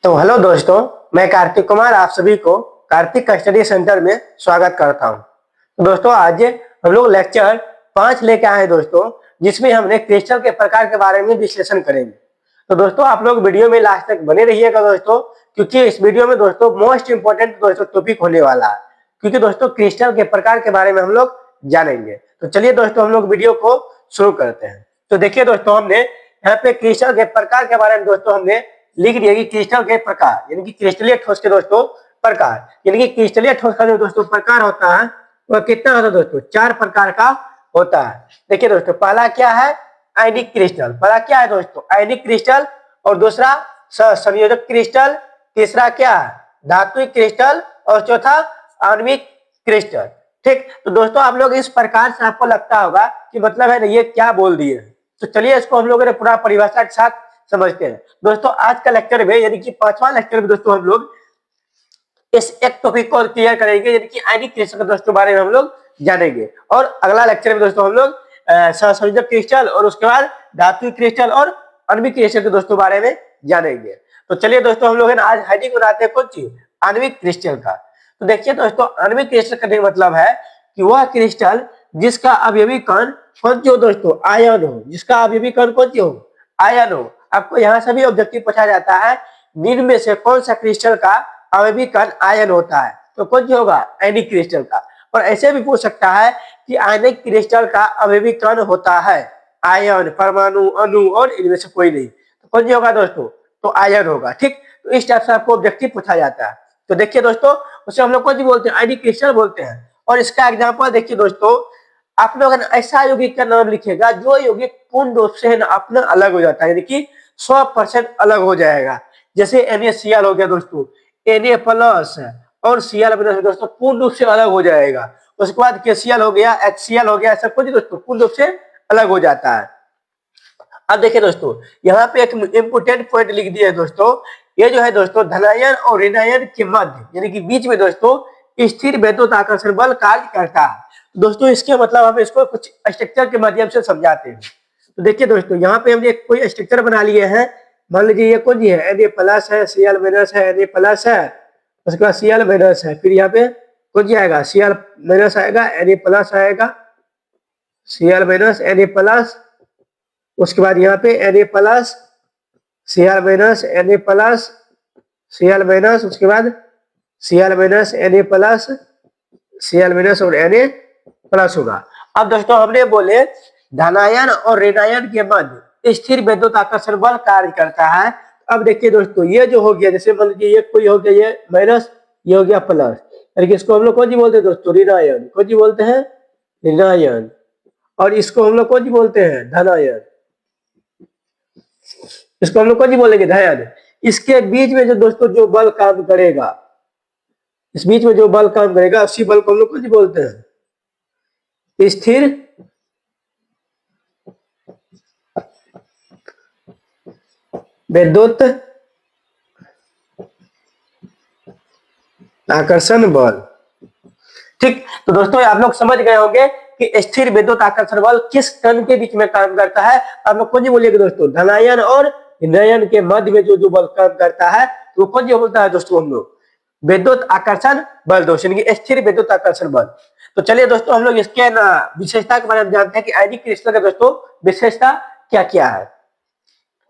तो हेलो दोस्तों, मैं कार्तिक कुमार आप सभी को कार्तिक स्टडी सेंटर में स्वागत करता हूं। तो दोस्तों आज हम लोग लेक्चर 5 लेके आए हैं दोस्तों, जिसमें हमने क्रिस्टल के प्रकार के बारे में विश्लेषण करेंगे। तो दोस्तों आप लोग वीडियो में लास्ट तक बने रहिएगा दोस्तों, क्योंकि इस वीडियो में दोस्तों मोस्ट इंपोर्टेंट दोस्तों टॉपिक होने वाला है, क्योंकि दोस्तों क्रिस्टल के प्रकार के बारे में हम लोग जानेंगे। तो चलिए दोस्तों हम लोग वीडियो को शुरू करते हैं। तो देखिए दोस्तों, हमने यहाँ पे क्रिस्टल के प्रकार के बारे में दोस्तों हमने लिख दिया कि क्रिस्टल के प्रकार यानी कि क्रिस्टलीय ठोस के दोस्तों प्रकार, यानी कि क्रिस्टलीय ठोस का जो दोस्तों प्रकार होता है वह कितना होता है दोस्तों? 4 प्रकार का होता है। देखिए दोस्तों, पहला क्या है? आयनिक क्रिस्टल। पहला क्या है दोस्तों? आयनिक क्रिस्टल। और दूसरा संयोजक क्रिस्टल। तीसरा क्या है? धात्विक क्रिस्टल। और चौथा आणविक क्रिस्टल। ठीक, तो दोस्तों आप लोग इस प्रकार से आपको लगता होगा कि मतलब है ना ये क्या बोल दिए। तो चलिए इसको हम लोगों ने पूरा परिभाषा के साथ समझते हैं। दोस्तों आज का लेक्चर में यानी कि 5वां लेक्चर में दोस्तों हम लोग इस एक टॉपिक को क्लियर करेंगे, यानी कि आयनिक क्रिस्टल के दोस्तों बारे में हम लोग जानेंगे। और अगला लेक्चर में दोस्तों हम लोग संयोजक क्रिस्टल और उसके बाद धात्विक क्रिस्टल और आणविक क्रिस्टल के दोस्तों बारे में जानेंगे। तो चलिए दोस्तों हम लोग है ना आज हेडिंग बनाते हैं कौन सी? आणविक क्रिस्टल का। तो देखिए दोस्तों, आणविक क्रिस्टल का मतलब है कि वह क्रिस्टल जिसका अवयवी कण कौन सी हो दोस्तों? आयन हो। जिसका अवयवी कण कौन सी हो? आयन हो। आपको यहाँ से भी ऑब्जेक्टिव पूछा जाता है, निम्न में से कौन सा क्रिस्टल का अवयवी कण आयन होता है? तो कौन सा होगा? आयनिक क्रिस्टल का। और ऐसे भी पूछ सकता है कि आयनिक क्रिस्टल का अवयवी कण होता है आयन, परमाणु, अणु और इनमें से कोई नहीं। तो कौन सा होगा दोस्तों? तो आयन होगा। ठीक, तो इस टाइप से आपको ऑब्जेक्टिव पूछा जाता है। तो देखिए दोस्तों, उसे हम लोग कौन सी बोलते हैं? आयनिक क्रिस्टल बोलते हैं। और इसका एग्जाम्पल देखिए दोस्तों, आप लोग ऐसा यौगिक का नाम लिखेगा जो यौगिक पूर्ण रूप से अपना अलग हो जाता है, यानी कि 100% अलग हो जाएगा। जैसे NaCl हो गया दोस्तों, Na प्लस और Cl माइनस दोस्तों पूर्ण रूप से अलग हो जाएगा। उसके बाद KCl हो गया, HCl हो गया, सब कुछ दोस्तों पूर्ण रूप से अलग हो जाता है। अब देखिए दोस्तों, यहाँ पे एक इंपोर्टेंट पॉइंट लिख दिया है दोस्तों, ये जो है दोस्तों धनायन और ऋणायन के मध्य यानी कि बीच में दोस्तों स्थिर विद्युत आकर्षण बल कार्य करता है। दोस्तों इसके मतलब हम इसको कुछ स्ट्रक्चर के माध्यम से समझाते हैं। तो देखिए दोस्तों, यहाँ पे हमने कोई स्ट्रक्चर बना लिए हैं। मान लीजिए ये कौन सी है? Na प्लस है, Cl माइनस है, Na प्लस है, उसके बाद Cl माइनस है, फिर यहाँ पे कौन सी आएगा? Cl माइनस आएगा, Na प्लस आएगा, Cl माइनस, Na प्लस, उसके बाद यहाँ पे Na plus, Cl minus, Na plus, Cl minus, उसके बाद Cl minus, Na plus, Cl minus और Na प्लस होगा। अब दोस्तों हमने बोले धनायन और ऋणायन के मध्य स्थिर विद्युत आकर्षण बल कार्य करता है। अब देखिए दोस्तों, ये जो हो गया, जैसे मान लीजिए ये कोई हो गया ये माइनस, ये हो गया प्लस, यानी इसको हम लोग कौन सी बोलते हैं दोस्तों? ऋणायन। कौन सी बोलते हैं? ऋणायन। और इसको हम लोग कौन सी बोलते हैं? धनायन। इसको हम लोग कौन सी बोलेंगे? धनायन। इसके बीच में जो दोस्तों जो बल काम करेगा, इस बीच में जो बल काम करेगा उसी बल को हम लोग कौन सी बोलते हैं? स्थिर विद्युत आकर्षण बल। ठीक, तो दोस्तों आप लोग समझ गए होंगे कि स्थिर विद्युत आकर्षण बल किस कण के बीच में काम करता है। आप लोग कौन सी बोलिएगा दोस्तों? धनायन और ऋणायन के मध्य में जो बल काम करता है तो कौन सी बोलता है दोस्तों? हम लोग विद्युत आकर्षण बल दोस्तों, यानी कि स्थिर विद्युत आकर्षण बल। तो चलिए दोस्तों हम लोग इसके ना विशेषता के बारे में जानते हैं कि आयनिक क्रिस्टल का दोस्तों विशेषता क्या क्या है।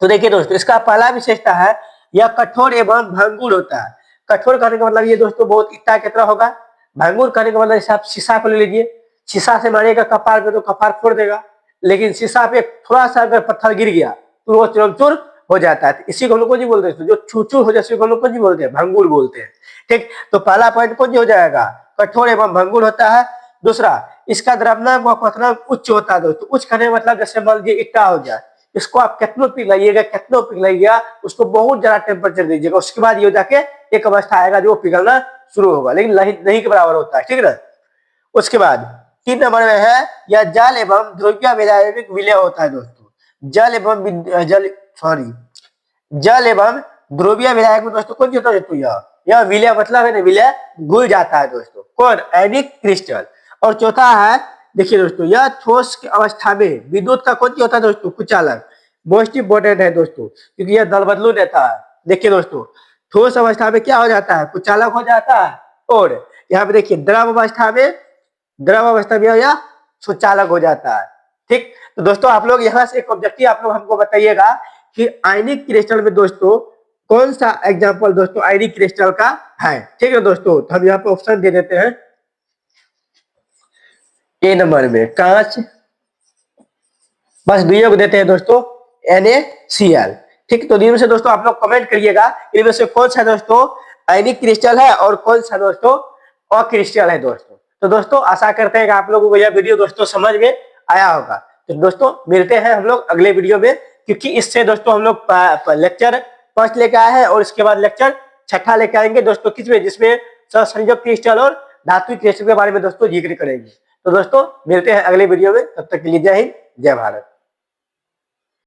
तो देखिए दोस्तों, इसका पहला विशेषता है यह कठोर एवं भंगुर होता है। कठोर कहने का मतलब ये दोस्तों बहुत ईटा की तरह होगा। भंगुर कहने का मतलब जैसे आप शीशा को ले लीजिए, शीशा से मारेगा कपार पे तो कपार फोड़ देगा, लेकिन शीशा पे थोड़ा सा अगर पत्थर गिर गया तो वो चूर हो जाता है। इसी को हम लोग को जी बोलते हैं, जो चूचूर हो जाए हम लोग को जी बोलते हैं, भंगुर बोलते हैं। ठीक, तो पहला पॉइंट कौन हो जाएगा? कठोर एवं भंगुर होता है। दूसरा, इसका द्रव्यमान व क्वथनांक उच्च होता है दोस्तों। उच्च कहने का मतलब जैसे मान लीजिए ईटा हो जाए, इसको आप कितना पिघलाइएगा, कितना पिघलाइएगा, उसको बहुत ज्यादा टेम्परेचर दीजिएगा, उसके बाद ये जाके एक अवस्था आएगा जो पिघलना शुरू होगा, लेकिन नहीं के बराबर होता है। ठीक है ना। उसके बाद 3 नंबर में है यह जल एवं ध्रुवीय विलायक विलय होता है दोस्तों। जल एवं ध्रुवीय विलायक में दोस्तों कौन होता है दोस्तों? यह विलय मतलब है ना, विलय घुल जाता है दोस्तों। कौन? आयनिक क्रिस्टल। और चौथा है, देखिए दोस्तों, यह ठोस की अवस्था में विद्युत का कौन होता है दोस्तों? कुचालक। मोस्ट इंपोर्टेंट है दोस्तों, क्योंकि यह दल बदलू देता है। देखिए दोस्तों, ठोस अवस्था में क्या हो जाता है, कुचालक हो जाता है। और यहाँ पे देखिए द्रव अवस्था में या सुचालक हो जाता है। ठीक, तो दोस्तों आप लोग यहाँ से एक ऑब्जेक्टिव आप लोग हमको बताइएगा कि आयनिक क्रिस्टल में दोस्तों कौन सा एग्जाम्पल दोस्तों आयनिक क्रिस्टल का है। ठीक है दोस्तों, तो हम यहाँ पे ऑप्शन दे देते हैं। ए नंबर में कांच, बस दुइयों को देते हैं दोस्तों NaCl। ठीक, तो इनमें से दोस्तों आप लोग कमेंट करिएगा इनमें से कौन सा दोस्तों आयनिक क्रिस्टल है और कौन सा दोस्तों अक्रिस्टल है दोस्तों। तो दोस्तों आशा करते हैं कि आप लोगों को यह वीडियो दोस्तों समझ में आया होगा। तो दोस्तों मिलते हैं हम लोग अगले वीडियो में, क्योंकि इससे दोस्तों हम लोग लेक्चर 5 लेके आए हैं और इसके बाद लेक्चर 6 लेके आएंगे दोस्तों, किसमें, जिसमें सहसंयोजक क्रिस्टल और धात्विक क्रिस्टल के बारे में दोस्तों जिक्र करेंगे। तो दोस्तों मिलते हैं अगले वीडियो में, तब तक के लिए जय हिंद, जय भारत।